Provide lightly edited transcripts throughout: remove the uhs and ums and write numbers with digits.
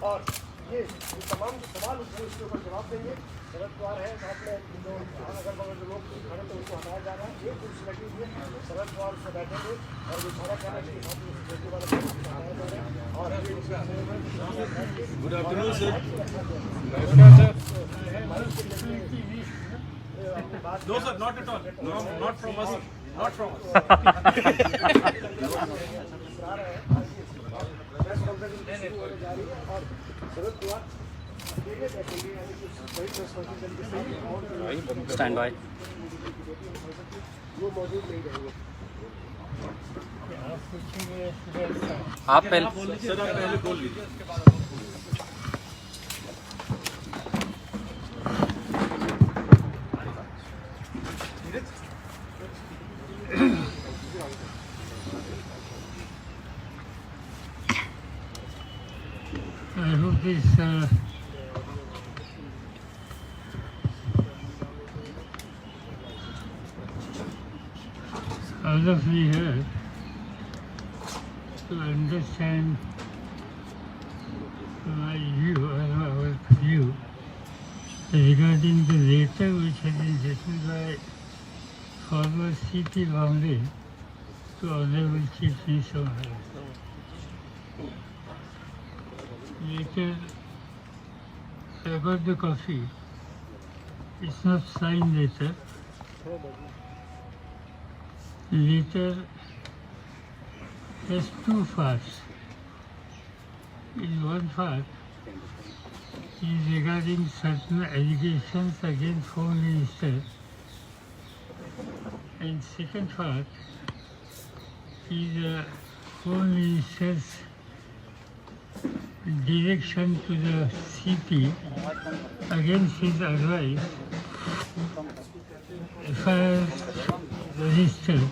और ये तमाम सवाल उसको इसके ऊपर जवाब देंगे। शरद पवार है साथ में अगर बगल जो लोग खड़े थे उसको हटाया जा रहा है। एक कुर्सी लगी हुई है, शरद पवार उससे बैठेंगे और जो सारा कहना चाहिए साथ में वाले हटाया जा रहा है। और good afternoon sir. No sir, not at all. No, not from us. Not from us. Stand by. आप पहले सर आप पहले बोल लीजिए। I hope this all of you here to understand my view or our view regarding the letter which has been written by former CP Bombay to Honorable Chief Minister of Maharashtra. Later, I got the coffee. It's not signed letter. Later has two parts. In one part is regarding certain allegations against Home Minister, and second part is Home Minister's direction to the CP against his advice, FIR registered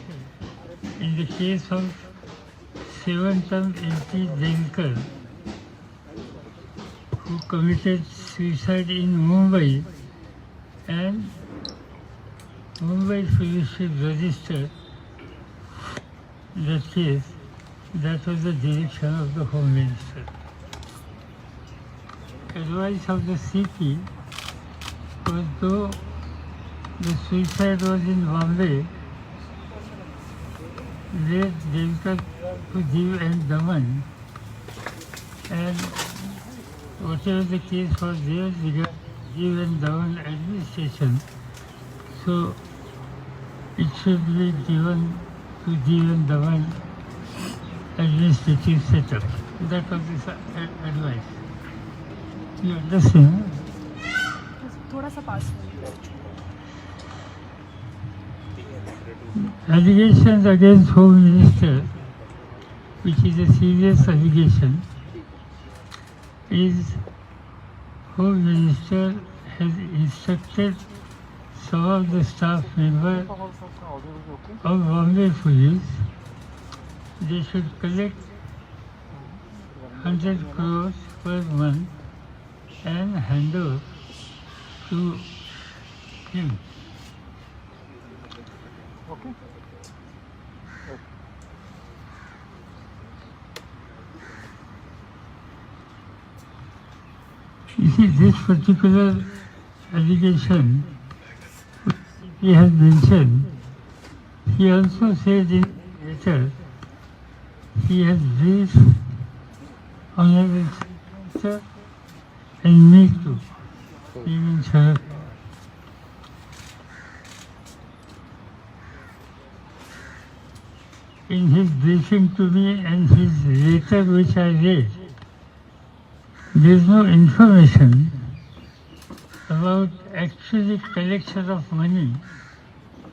in the case of 7th-term MP Denkar, who committed suicide in Mumbai, and Mumbai police registered that case. That was the direction of the Home Minister. Advice of the CP was, though the suicide was in Bombay, let Denkar to Diu and Daman, and whatever the case was there regarding Diu and Daman administration, so it should be given to Diu and Daman administrative setup. That was his advice. You understand? थोड़ा सा पास Allegations against Home Minister, which is a serious allegation, is Home Minister has instructed some of the staff members of Bombay Police they should collect 100 crores per month and hand over to him. Okay. You see, this particular allegation he has mentioned, he also said in letter, he has briefed Honorable Sir and me too, even Sharad. In his briefing to me and his letter which I read, there is no information about actually collection of money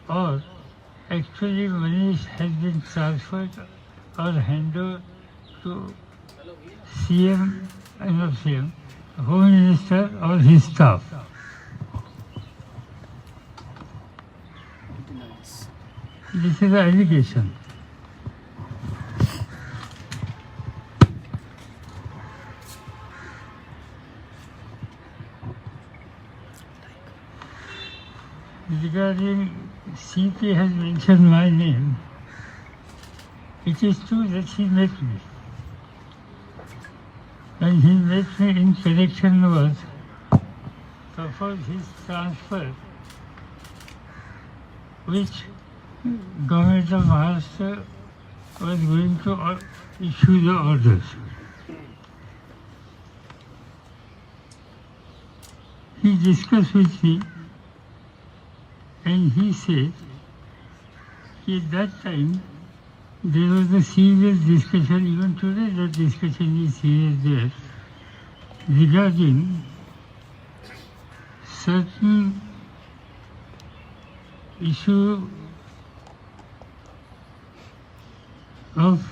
or actually money has been transferred or handed over to CM and not CM, Home Minister or his staff. This is an allegation. Regarding CP has mentioned my name, It is true that he met me. When he met me in connection was suppose his transfer, which government of Maharashtra was going to issue the orders. He discussed with me and he said at that time there was a serious discussion, even today that discussion is serious there, regarding certain issue of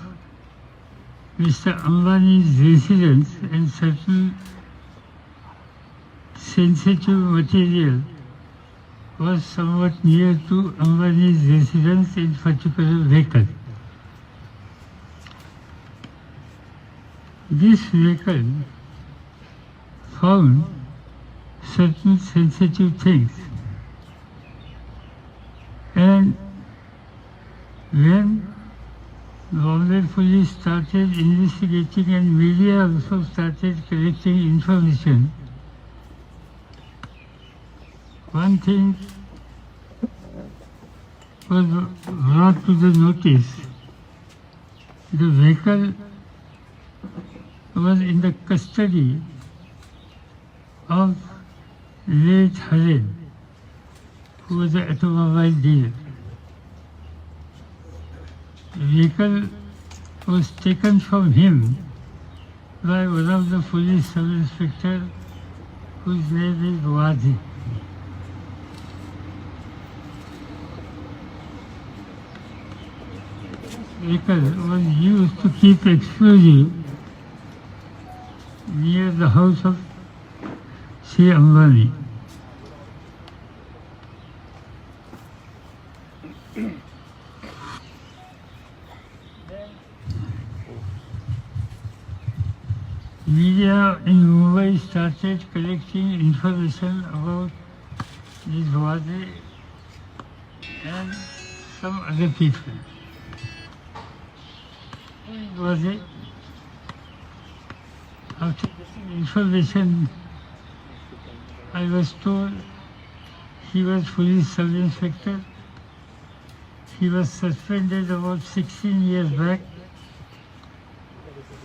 Mr. Ambani's residence and certain sensitive material was somewhat near to Ambani's residence in particular vehicle. This vehicle found certain sensitive things, and when Bombay police started investigating and media also started collecting information, one thing was brought to the notice. The vehicle was in the custody of late Harin, who was an automobile dealer. The vehicle was taken from him by one of the police sub-inspector whose name is Wadi. Vehicle was used to keep explosive near the house of Sri Ambani. Media in Mumbai started collecting information about this Wadi and some other people. Wadi, after getting information, I was told he was police sub-inspector. He was suspended about 16 years back,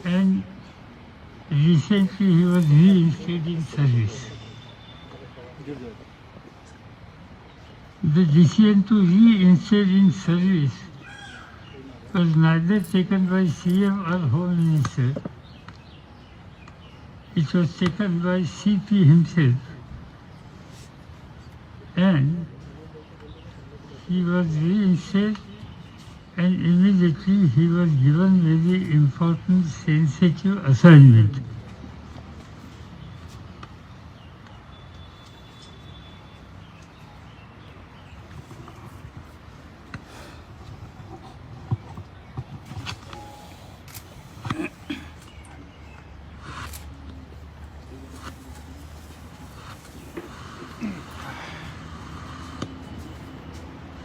and recently he was reinstated in service. The decision to reinstate in service was neither taken by CM or Home Minister. It was taken by CP himself, and he was reinstated, and immediately he was given very important sensitive assignment.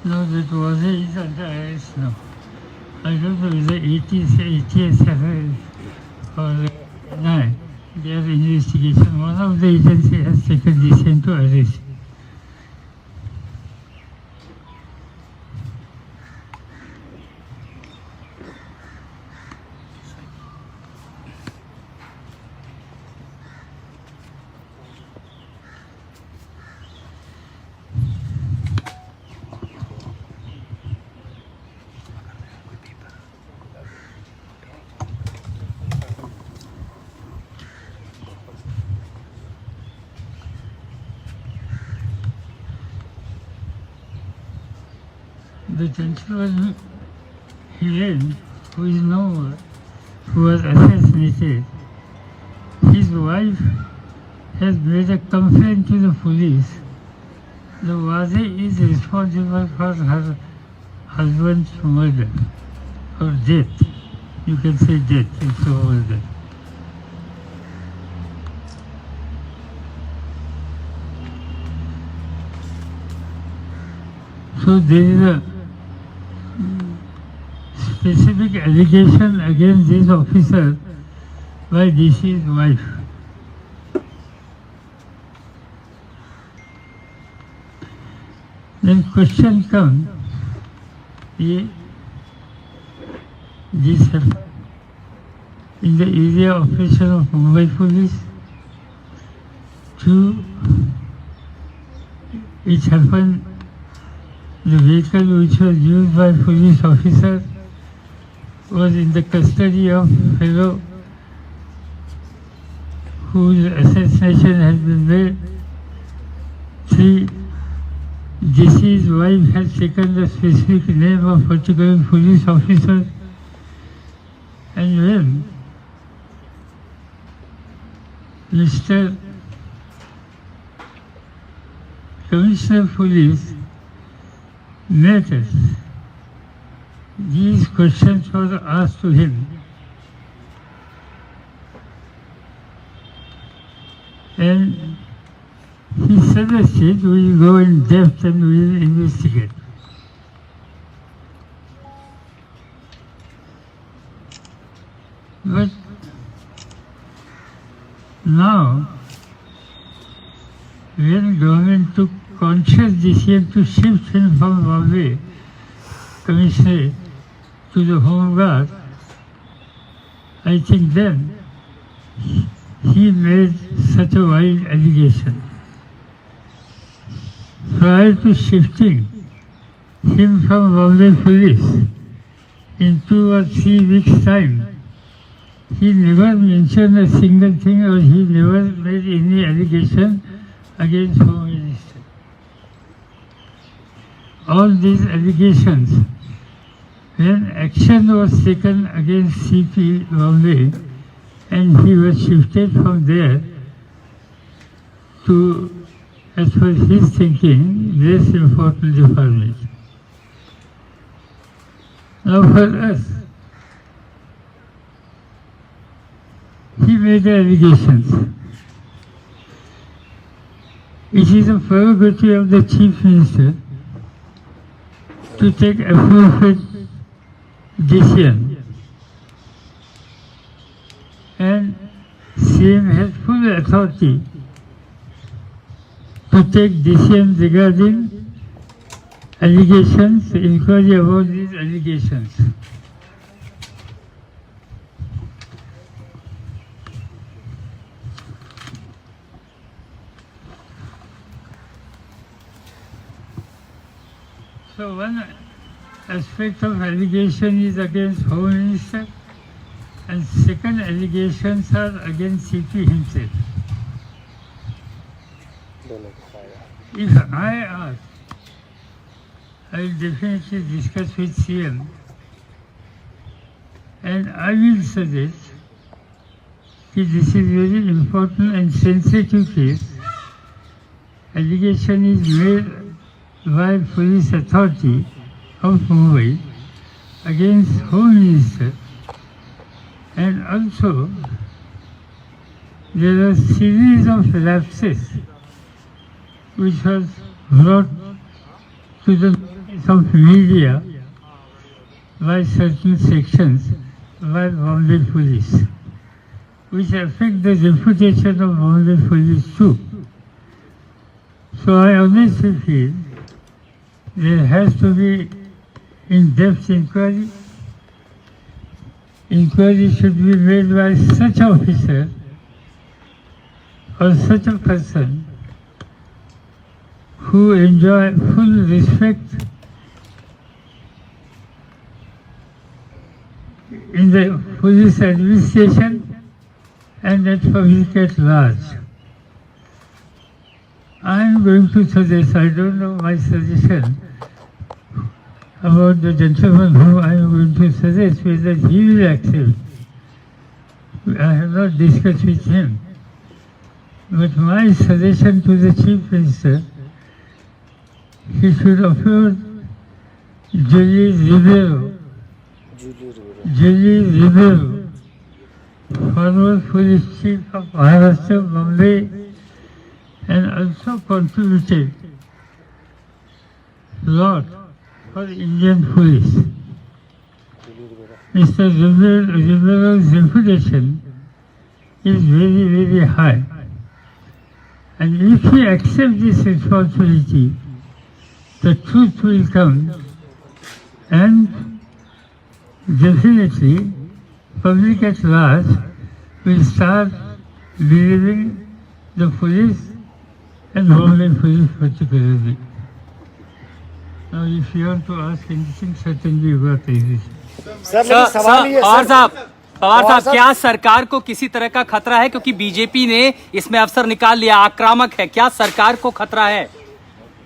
No, that was is under arrest now. I don't know whether ATS or 9. Their investigation. One of the agency has taken decision to arrest. The gentleman Hiren, who is no more, who was assassinated, his wife has made a complaint to the police. The Wadi is responsible for her husband's murder or death. You can say death, it's over there. So there is a specific allegation against this officer by DC's wife. Then question comes, this happened in the area operation of Mumbai Police. 2, it happened, the vehicle which was used by police officer was in the custody of fellow whose assassination has been made. 3, DC's wife has taken the specific name of particular police officer, and when Mr. Commissioner of Police met us, these questions were asked to him, and he suggested we go in depth and we will investigate. But now, when government took conscious decision to shift him from Bombay Commissioner to the Home Guard, I think then he made such a wild allegation. Prior to shifting him from Bombay Police in 2 or 3 weeks' time, he never mentioned a single thing or he never made any allegation against Home Minister. All these allegations, when action was taken against CP Bombay and he was shifted from there to, as per his thinking, less important department. Now for us, he made the allegations. It is a prerogative of the Chief Minister to take appropriate decision, and CM has full authority to take decisions regarding allegations, inquiry about these allegations. So one aspect of allegation is against Home Minister, and second allegations are against CP himself. If I ask, I will definitely discuss with CM, and I will suggest that this is very important and sensitive case. Allegation is made by police authority of Mumbai against Home Minister, and also there are series of lapses which was brought to the notice of media by certain sections by Bombay Police, which affect the reputation of Bombay Police too. So I honestly feel there has to be in-depth inquiry. Inquiry should be made by such officer or such a person who enjoy full respect in the police administration and at public at large. I am going to suggest, I don't know my suggestion about the gentleman whom I am going to suggest whether he will accept. I have not discussed with him. But my suggestion to the Chief Minister, he should appoint Julie Rivero, former police chief of Maharashtra, Bombay, and also contributed a lot for Indian police. Mr. River's reputation is very, very high. And if he accepts this responsibility, the truth will come, and definitely public at large will start believing the police and Homeland Police particularly. Now, if you want to ask anything, certainly you got everything. Sir लेकिन सवाल ये पवार साहब साहब, क्या सरकार को किसी तरह का खतरा है, क्योंकि बीजेपी ने इसमें अवसर निकाल लिया, आक्रामक है, क्या सरकार को खतरा है?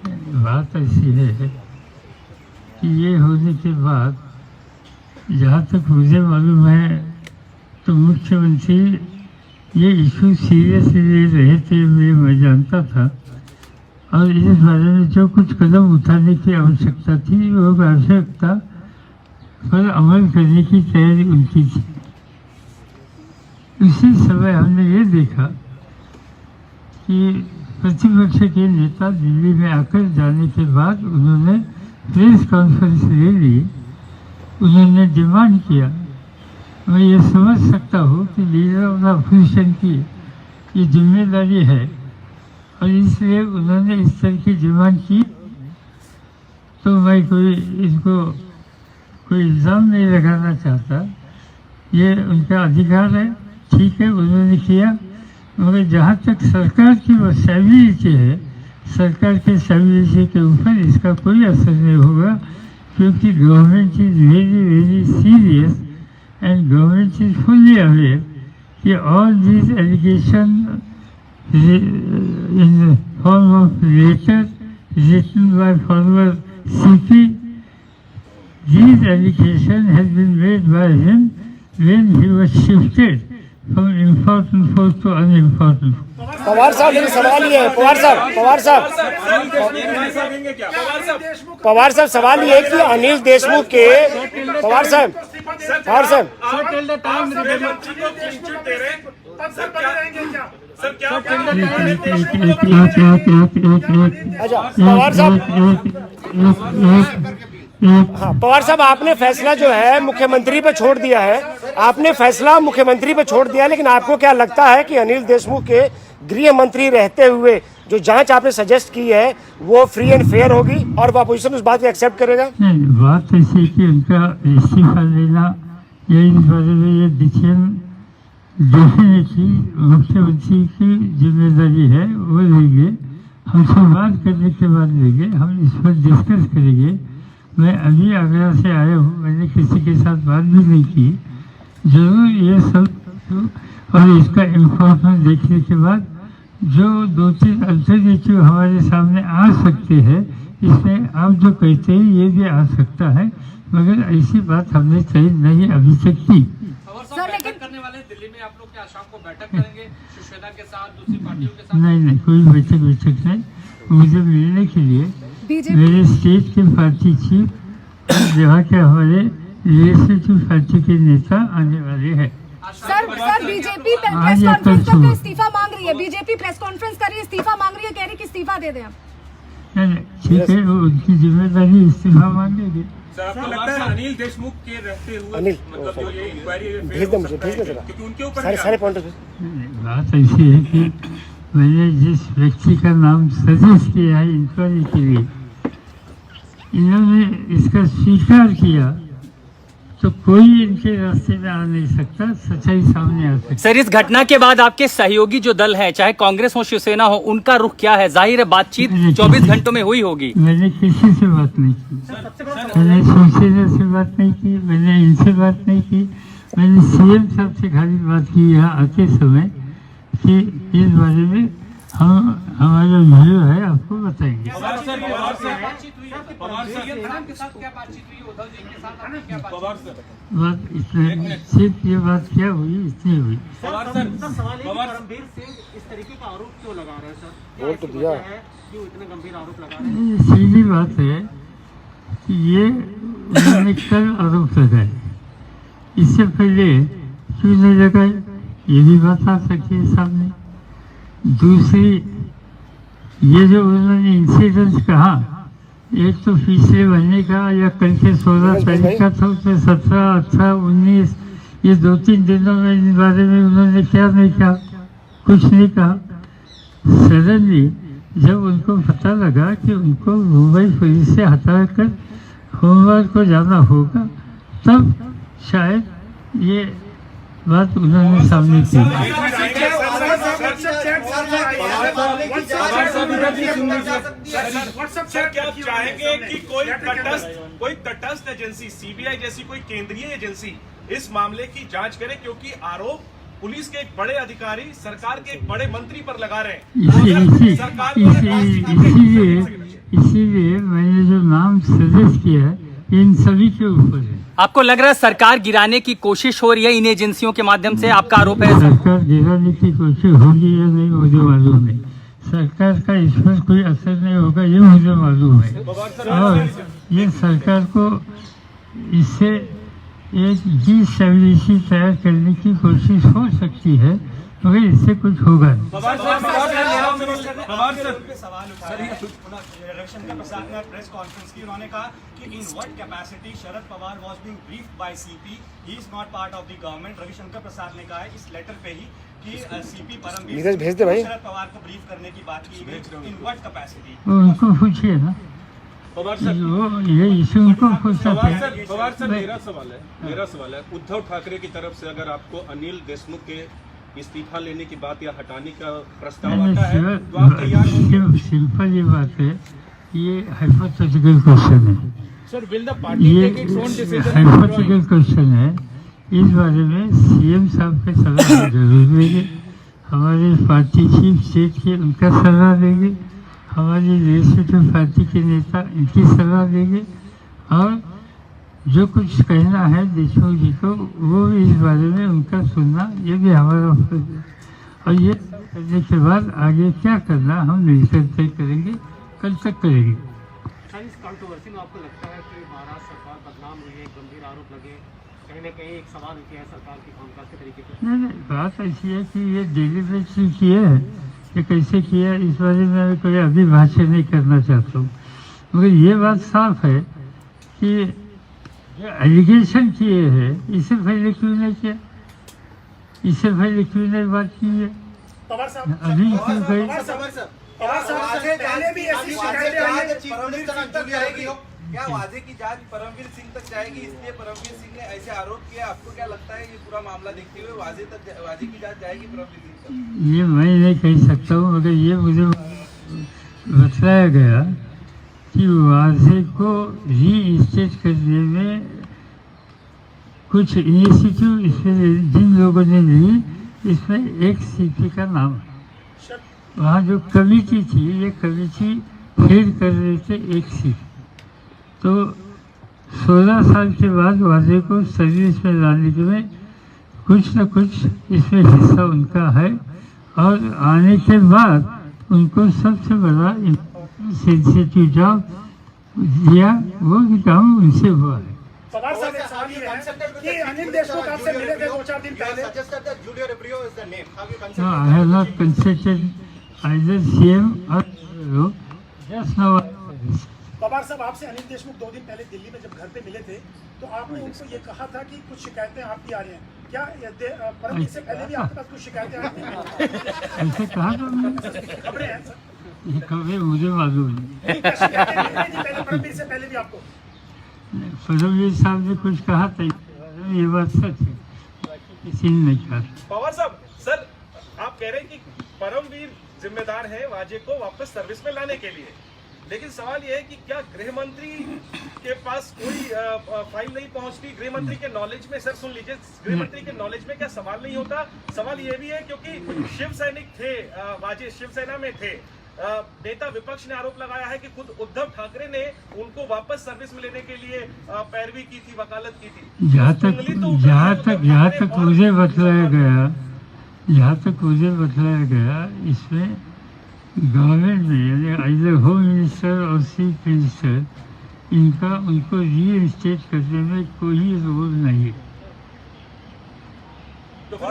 बात ऐसी है कि ये होने के बाद जहाँ तक मुझे मालूम है तो मुख्यमंत्री ये इशू सीरियसली ले रहे थे, मैं जानता था, और इस बारे में जो कुछ कदम उठाने की आवश्यकता थी वो आवश्यकता पर अमल करने की तैयारी उनकी थी। उसी समय हमने ये देखा कि प्रतिपक्ष के नेता दिल्ली में आकर जाने के बाद उन्होंने प्रेस कॉन्फ्रेंस ले ली, उन्होंने डिमांड किया। मैं ये समझ सकता हूँ कि लीडर ऑफ द अपोजिशन की ये जिम्मेदारी है और इसलिए उन्होंने इस तरह की डिमांड की, तो मैं इसको कोई इल्ज़ाम नहीं लगाना चाहता, ये उनका अधिकार है, ठीक है, उन्होंने किया। मगर जहाँ तक सरकार की वो स्टेबिलिटी है, सरकार के स्टेबिलिटी के ऊपर इसका कोई असर नहीं होगा, क्योंकि government is very very serious and government is fully aware कि all these allegation in the form of letter written by former CP. These allegations have been made by him when he was shifted from important post to unimportant. Pawar साहब लेकिन सवाल ये है, पवार साहब सवाल ये है कि अनिल देशमुख के पवार साहब हाँ, पवार साहब आपने फैसला जो है मुख्यमंत्री पे छोड़ दिया है, आपने फैसला मुख्यमंत्री पे छोड़ दिया, लेकिन आपको क्या लगता है कि अनिल देशमुख के गृह मंत्री रहते हुए जो जांच आपने सजेस्ट की है वो फ्री एंड फेयर होगी और वो अपोजिशन उस बात को एक्सेप्ट करेगा? नहीं, बात ऐसी कि उनका इस्तीफा देना या इस बारे में ये डिसीजन डेफिनेटली मुख्यमंत्री की जिम्मेदारी है, वो लेंगे, हमसे बात करने के बाद लेंगे, हम इस पर डिस्कस करेंगे। मैं अभी आगरा से आया हूँ, मैंने किसी के साथ बात भी नहीं की, जरूर ये सब और इसका इन्फॉर्मेशन देखने के बाद जो 2-3 अल्टरनेटिव हमारे सामने आ सकते हैं, इसमें आप जो कहते हैं ये भी आ सकता है, मगर ऐसी बात हमने तय नहीं अभी तक की। सर लेकिन करने वाले दिल्ली में आप लोग क्या शाम को बैठक करेंगे शिवसेना के साथ, दूसरी पार्टियों के साथ? नहीं, कोई बैठक नहीं, मुझे मिलने के लिए मेरे स्टेट के पार्टी चीफ और जहाँ के हमारे लेजिस्लेटिव पार्टी के नेता आने वाले हैं। सर बीजेपी प्रेस कॉन्फ्रेंस करके इस्तीफा मांग रही है, बीजेपी प्रेस कॉन्फ्रेंस कर रही है, इस्तीफा मांग रही है, कह रही कि इस्तीफा दे दें आप। नहीं, ठीक है, वो उनकी जिम्मेदारी, इस्तीफा मांगेंगे। सर आपको लगता है अनिल देशमुख के रहते हुए अनिल मतलब जो ये इंक्वायरी भेज दो मुझे, भेज दो जरा, क्योंकि उनके ऊपर सारे पॉइंट बात ऐसी है कि मैंने जिस व्यक्ति का नाम सजेस्ट किया है इंक्वायरी के लिए, इन्होंने इसका स्वीकार किया तो कोई इनके रास्ते में आ नहीं सकता, सच्चाई सामने आ सकती। सर इस घटना के बाद आपके सहयोगी जो दल है, चाहे कांग्रेस हो शिवसेना हो, उनका रुख क्या है? जाहिर है बातचीत 24 घंटों में हुई होगी। मैंने किसी से बात नहीं की, मैंने शिवसेना से बात नहीं की, मैंने इनसे बात नहीं की, मैंने सीएम साहब से खाली बात की यहाँ आते समय कि इस बारे में हम हमारा वीडियो है, आपको बताएंगे। बात इतना सिर्फ ये बात क्या हुई, इतनी हुई। गंभीर सिंह इस तरीके का आरोप क्यों लगा रहे हैं सर? वोट तो दिया क्यों इतने गंभीर आरोप लगा रहे हैं? सीधी बात है कि ये उन्होंने कल आरोप लगाए, इससे पहले क्यों नहीं लगाए, ये भी बात आ सकती है सामने। दूसरी, ये जो उन्होंने इंसिडेंस कहा एक तो पिछले महीने का या कल के 16 तारीख का था, उसमें 17, 18, 19 ये 2-3 दिनों में इन बारे में उन्होंने क्या नहीं कहा, कुछ नहीं कहा। सडनली जब उनको पता लगा कि उनको मुंबई पुलिस से हटाकर होमगार्ड को जाना होगा, तब शायद ये बात उन्होंने सामने की। सर क्या आप चाहेंगे कि कोई तटस्थ एजेंसी, सीबीआई जैसी कोई केंद्रीय एजेंसी इस मामले की जांच करे, क्योंकि आरोप पुलिस के एक बड़े अधिकारी सरकार के एक बड़े मंत्री पर लगा रहे हैं। इसीलिए मैंने जो नाम सजेस्ट किया है इन सभी के ऊपर है। आपको लग रहा है सरकार गिराने की कोशिश हो रही है इन एजेंसियों के माध्यम से, आपका आरोप है? सरकार गिराने की कोशिश होगी या नहीं मुझे मालूम नहीं, सरकार का इस पर कोई असर नहीं होगा ये मुझे मालूम है। और ये सरकार को इससे एक डिस्टेबिलिटी तैयार करने की कोशिश हो सकती है, मगर इससे कुछ होगा नहीं। रविशंकर प्रसाद ने प्रेस कॉन्फ्रेंस की, उन्होंने कहा कि in what capacity Sharad Pawar was being briefed by CP, he is not part of the government. Ravishankar Prasad ने कहा है इस लेटर पे ही कि सीपी परमवीर भेज दे भाई, शरद पवार को ब्रीफ करने की बात की गई। इन व्हाट कैपेसिटी उनको पूछिए ना, ये इशू उनको पूछना चाहिए। पवार सर मेरा सवाल है उद्धव ठाकरे की तरफ से अगर आपको अनिल देशमुख के इस्तीफा लेने की बात या हटाने का प्रस्ताव आता है तो आप तैयार होंगे? सिंपल ये बात है, ये हाइपोथेटिकल क्वेश्चन है। Sir will the party take its own decision? Hypothetical question है, इस बारे में सीएम साहब के सलाह जरूर देंगे, हमारे पार्टी चीफ स्टेट के उनका सलाह देंगे, हमारी लेजिस्लेटिव पार्टी के नेता इनकी सलाह देंगे, और जो कुछ कहना है देशमुख जी को वो भी इस बारे में उनका सुनना ये भी हमारा फर्ज है। और ये करने के बाद आगे क्या करना हम मिलकर तय करेंगे, कल तक करेंगे। सर इस कंट्रोवर्सी में आपको लगता है कि महाराष्ट्र सरकार बदनाम हुई है, गंभीर आरोप लगे, कहीं न कहीं एक सवाल उठे है सरकार की कामकाज के तरीके पर? नहीं, बात ऐसी है कि ये डेलीबरेटली किए है, ये कैसे किया इस बारे में मैं कोई अभी भाष्य नहीं करना चाहता हूँ, मगर ये बात साफ है कि एलिगेशन किए हैं, इससे पहले क्यों नहीं किया, इससे पहले क्यों नहीं बात की है, अभी क्यों गई? क्या वाजे की जांच परमवीर सिंह तक जाएगी, इसलिए परमवीर सिंह ने ऐसे आरोप किया? आपको क्या लगता है ये पूरा मामला देखते हुए वाजे की जांच जाएगी परमवीर सिंह तक? ये मैं नहीं कह सकता हूँ, मगर ये मुझे बताया गया कि वाजे को रीस्टेट करने में कुछ इनिशिएटिव इसमें जिन लोगों ने ली, इसमें एक सीपी का नाम है। वहाँ जो कमेटी थी, ये कमेटी हेड कर रहे थे एक सीट, तो 16 साल के बाद वाजे को सर्विस में लाने में कुछ न कुछ इसमें हिस्सा उनका है, और आने के बाद उनको सबसे बड़ा सेंसिटिव जॉब दिया, वो भी काम उनसे हुआ है। पवार साहब एक सवाल ये है कि अनिल देशमुख आपसे मिले थे 2-4 दिन पहले। No, I have not consulted either CM or just now. Pawar साहब आपसे अनिल देशमुख 2 दिन पहले दिल्ली में जब घर पे मिले थे तो आपने उनको ये कहा था कि कुछ शिकायतें आपकी आ रही हैं, क्या परमवीर से पहले भी आपके पास कुछ शिकायतें आ रही हैं? ऐसे कहा था मैंने, खबरें हैं सर, ये खबरें मुझे मालूम नहीं। क्या शिकायतें मिल रही थी पहले परमवीर से पहले भी आपको? फडणवीस साहब ने कुछ कहा था, ये बात सच है, किसी ने नहीं कहा। पवार साहब, सर आप कह रहे हैं कि परमवीर जिम्मेदार है वाजे को वापस सर्विस में लाने के लिए, लेकिन सवाल यह है कि क्या गृह मंत्री के पास कोई फाइल नहीं पहुंचती? गृह मंत्री के नॉलेज में, सर सुन लीजिए, गृह मंत्री के नॉलेज में क्या सवाल नहीं होता? सवाल यह भी है क्योंकि शिव सैनिक थे, वाजे शिवसेना में थे, नेता विपक्ष ने आरोप लगाया है कि खुद उद्धव ठाकरे ने उनको वापस सर्विस में लेने के लिए पैरवी की थी, वकालत की थी। जहाँ तक मुझे बतलाया गया, इसमें गवर्नमेंट में यानी आइदर होम मिनिस्टर और चीफ मिनिस्टर इनका उनको रीइंस्टेट करने में कोई रोल नहीं है। तो फिर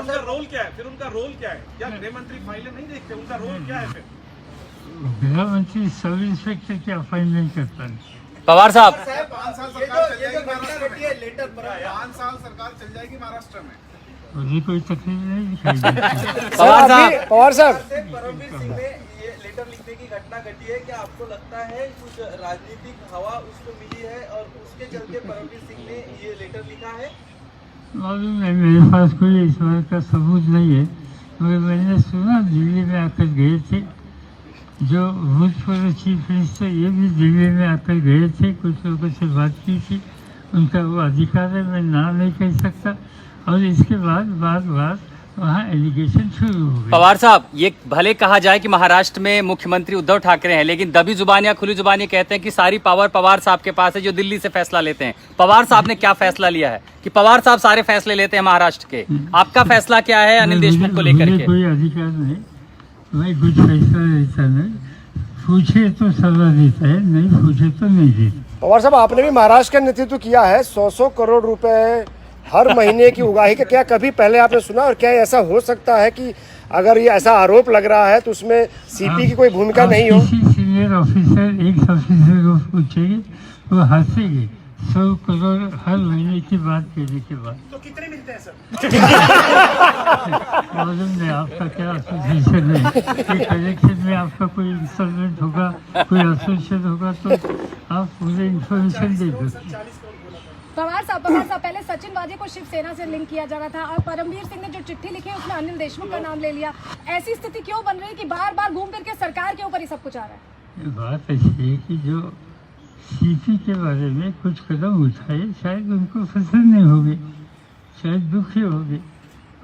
उनका रोल क्या है? क्या गृह मंत्री फाइलें नहीं देखते? उनका रोल क्या है फिर? गृह मंत्री सब इंस्पेक्टर की अपॉइंटमेंट करता है। पवार साहब, 5 साल सरकार चल जाएगी महाराष्ट्र में। लेटर पर 5 साल सरकार चल जाएगी महाराष्ट्र में। मुझे कोई तकलीफ नहीं दिखाई देती। पवार साहब, पवार साहब परमवीर सिंह ने ये लेटर लिखने की घटना घटी है, क्या आपको लगता है कुछ राजनीतिक हवा उसको मिली है और उसके चलते परमवीर सिंह ने ये लेटर लिखा है? मालूम नहीं, मेरे पास कोई इस बात का सबूत नहीं है, मगर मैंने सुना दिल्ली में आकर गए थे, जो भूतपूर्व चीफ मिनिस्टर ये भी दिल्ली में आकर गए थे, कुछ लोगों से बात की थी, उनका वो अधिकार है, मैं नाम नहीं कह सकता। और इसके बाद बार वहाँ एलिगेशन शुरू हो गए। पवार साहब, ये भले कहा जाए कि महाराष्ट्र में मुख्यमंत्री उद्धव ठाकरे हैं, लेकिन दबी जुबान या खुली जुबान ये कहते हैं कि सारी पावर पवार साहब के पास है, जो दिल्ली से फैसला लेते हैं। पवार साहब ने क्या फैसला लिया है कि पवार साहब सारे फैसले लेते हैं महाराष्ट्र के? आपका फैसला क्या है अनिल देशमुख को लेकर के? कोई अधिकार नहीं, मैं कुछ फैसला लेता नहीं, पूछे तो सलाह देता है, नहीं पूछे तो नहीं देता। पवार साहब, आपने भी महाराष्ट्र का नेतृत्व किया है, 100 करोड़ रुपए हर महीने की उगाही का क्या कभी पहले आपने सुना? और क्या ऐसा हो सकता है कि अगर ये ऐसा आरोप लग रहा है तो उसमें सीपी की कोई भूमिका नहीं हो? किसी सीनियर ऑफिसर एक ऑफिसर को पूछेंगे, वो हंसेंगे 100 करोड़ हर महीने की बात कहने के बाद। तो कितने मिलते हैं सर? मालूम नहीं आपका क्या एसोसिएशन है, कि कलेक्शन में आपका कोई इंस्टॉलमेंट होगा, कोई एसोसिएशन होगा तो आप पूरे इंफॉर्मेशन दे दो। पवार साहब, पहले सचिन वाजे को शिवसेना से लिंक किया जा रहा था, और परमवीर सिंह ने जो चिट्ठी लिखी है उसमें अनिल देशमुख का नाम ले लिया। ऐसी स्थिति क्यों बन रही है कि बार बार घूम फिर के सरकार के ऊपर ही सब कुछ आ रहा है? बात ऐसी है कि जो सीपी के बारे में कुछ कदम उठाए, शायद उनको पसंद नहीं होगी, शायद दुखी होगी,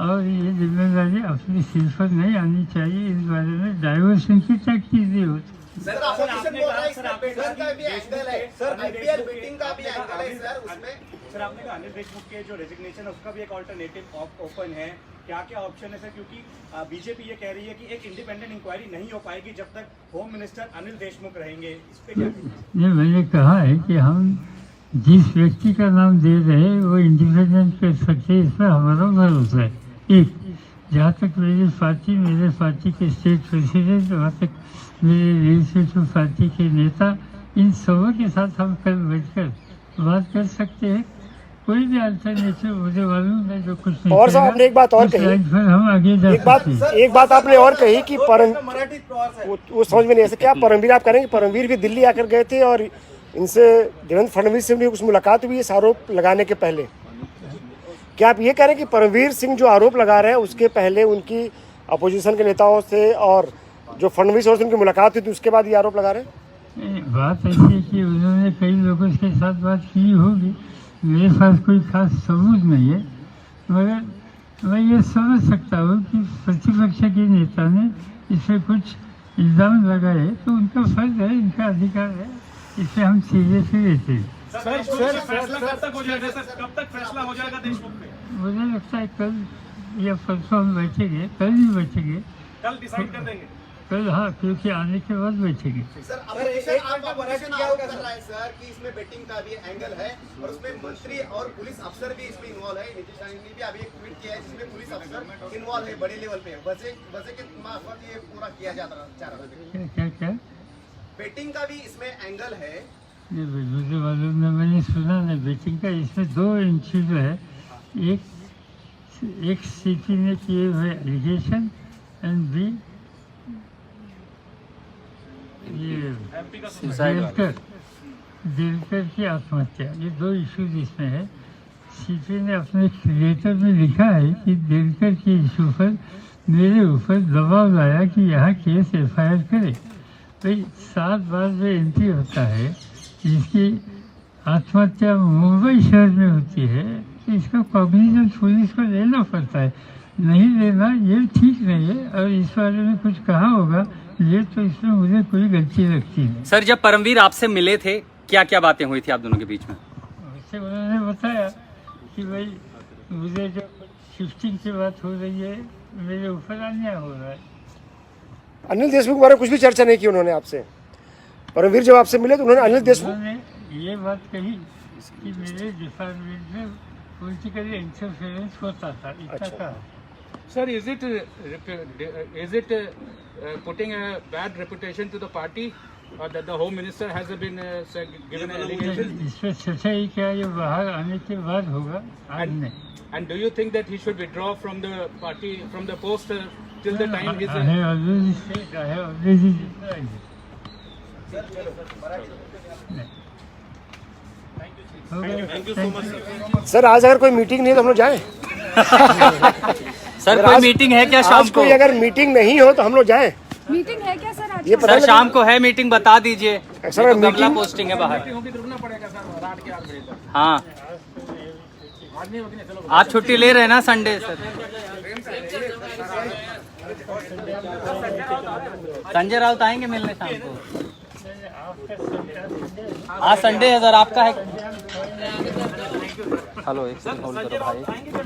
और ये जिम्मेदारी अपने सिर पर नहीं आनी चाहिए। इस बारे में डाइवर्सन की क्या चीजें होती। सर आपने कहा इसमें बेटिंग का भी एंगल है सर, आईपीएल बेटिंग का भी एंगल है सर उसमें। सर आपने कहा अनिल देशमुख के जो रेजिग्नेशन है उसका भी एक ऑल्टरनेटिव ओपन है, क्या क्या ऑप्शन है सर? क्योंकि बीजेपी ये कह रही है कि एक इंडिपेंडेंट इंक्वायरी नहीं हो पाएगी जब तक होम मिनिस्टर अनिल देशमुख रहेंगे, इस पे क्या? नहीं, मैंने कहा है कि हम जिस व्यक्ति का नाम दे रहे हैं वो इंडिपेंडेंट कर सकते हैं, इसमें हमारा भरोसा है। एक, जहाँ तक मेरे पार्टी के स्टेट प्रेसिडेंट, वहाँ तक मेरे लेजिस्लेटिव पार्टी के नेता, इन सबों के साथ हम कल बैठकर बात कर सकते हैं। कोई भी अल्टरनेटिव मुझे मालूम है जो कुछ नहीं। और साहब, आपने एक बात और कही, हम आगे जा सकते हैं। एक बात आपने और कही कि मराठी प्रवास है वो समझ में नहीं ऐसे क्या परमवीर आप करेंगे? परमवीर भी दिल्ली आकर गए थे और इनसे देवेंद्र फडणवीस से भी कुछ मुलाकात हुई इस आरोप लगाने के पहले। क्या आप ये कह रहे हैं कि परमवीर सिंह जो आरोप लगा रहे हैं उसके पहले उनकी अपोजिशन के नेताओं से और जो फडणवीस और उनकी मुलाकात हुई थी उसके बाद ये आरोप लगा रहे हैं? बात ऐसी है कि उन्होंने कई लोगों के साथ बात की होगी, मेरे पास कोई खास सबूत नहीं है, मगर मैं ये समझ सकता हूँ कि प्रतिपक्ष के नेता ने इसमें कुछ इल्ज़ाम लगाए तो उनका फर्ज है, इनका अधिकार है, इसे हम सीरियसली लेते हैं। सर फैसला कब तक हो जाएगा सर? कब तक फैसला हो जाएगा देशमुख पे? मुझे लगता है कल या परसों हम बैठेंगे, कल ही बैठेंगे, कल डिसाइड कर देंगे। कल, हाँ, क्योंकि आने के बाद बैठेंगे। सर आपका मराठी क्या कर रहा है सर कि इसमें बेटिंग का भी एंगल है और उसमें मंत्री और पुलिस अफसर भी इसमें इन्वॉल्व है। नीतीश राय ने भी अभी एक ट्वीट किया है जिसमें पुलिस अफसर इन्वॉल्व है बड़े लेवल पे, वजह के मार्फत ये पूरा किया जा रहा है। क्या बेटिंग का भी इसमें एंगल है? मुझे मालूम नहीं, मैंने सुना नहीं बेटिंग का। इसमें दो इशू जो है, एक सीपी ने किए हुए एलिगेशन एंड बी देवकर की आत्महत्या, ये दो इश्यूज इसमें है। सीपी ने अपने लेटर में लिखा है कि देवकर के इशू पर मेरे ऊपर दबाव लाया कि यहाँ केस FIR करे। भाई 7 बार जो एंट्री होता है जिसकी आत्महत्या मुंबई शहर में होती है तो इसका कॉग्निजेंस पुलिस को लेना पड़ता है, नहीं लेना ये ठीक नहीं है। और इस बारे में कुछ कहा होगा ये तो इसमें मुझे कोई गलती लगती है। सर, जब परमवीर आपसे मिले थे क्या क्या बातें हुई थी आप दोनों के बीच में? उससे उन्होंने बताया कि भाई मुझे जो शिफ्टिंग की बात हो रही है मेरे ऊपर अन्याय हो रहा है। अनिल देशमुख के बारे में कुछ भी चर्चा नहीं की उन्होंने आपसे? परमवीर जब आपसे मिले तो उन्होंने अनिल देशमुख उन्होंने ये बात कही कि मेरे डिपार्टमेंट में पॉलिटिकल इंटरफेरेंस होता था, इतना कहा। Sir, is it putting a bad reputation to the party that the Home Minister has been given an allegation? इसमें सच्चाई क्या ये बाहर आने के बाद होगा, आज नहीं। And do you think that he should withdraw from the party, from the post till the time his... I have already said, I have already replied. Thank you so much, sir. Sir आज अगर कोई meeting नहीं है तो हम लोग जाएं। Sir कोई मीटिंग है क्या शाम आज को? कोई अगर मीटिंग नहीं हो तो हम लोग जाएं। मीटिंग है क्या सर आज? ये पता सर शाम को है मीटिंग, बता दीजिए। सर, तो गमला मीटिंग- पोस्टिंग है बाहर। होगी तो रुकना पड़ेगा सर, रात के 8 बजे तक। हाँ, आज नहीं होगी ना, चलो। आप छुट्टी ले रहे हैं ना संडे सर? संजय राउत आएंगे मिलने शाम को? आज संडे है सर, आपका है? हेलो, एक सेकंड होल्ड करो भाई।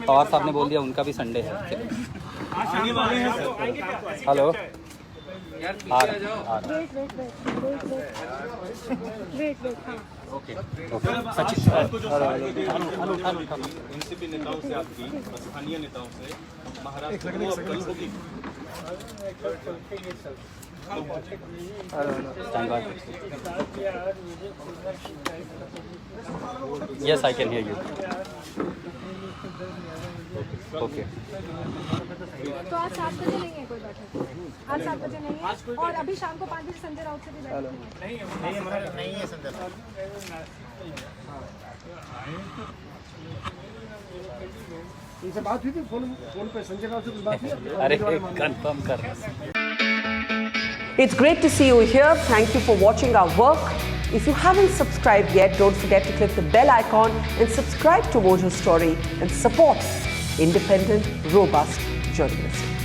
पवार साहब ने बोल दिया उनका भी संडे है। हेलो, आ रहा। वेट ओके सचिन एनसीपी नेताओं से आपकी स्थानीय नेताओं से महाराष्ट्र में कल होगी। Yes I can hear you. Okay, तो आज 7 बजे नहीं है कोई बैठक? आज 7 बजे नहीं है, और अभी शाम को 5 बजे संजय राउत से भी बैठक नहीं है। इनसे बात हुई थी फोन पे, संजय राउत से कुछ बात हुई? अरे कंफर्म कर। It's great to see you here. Thank you for watching our work. If you haven't subscribed yet, don't forget to click the bell icon and subscribe to Mojo Story and support independent, robust journalism.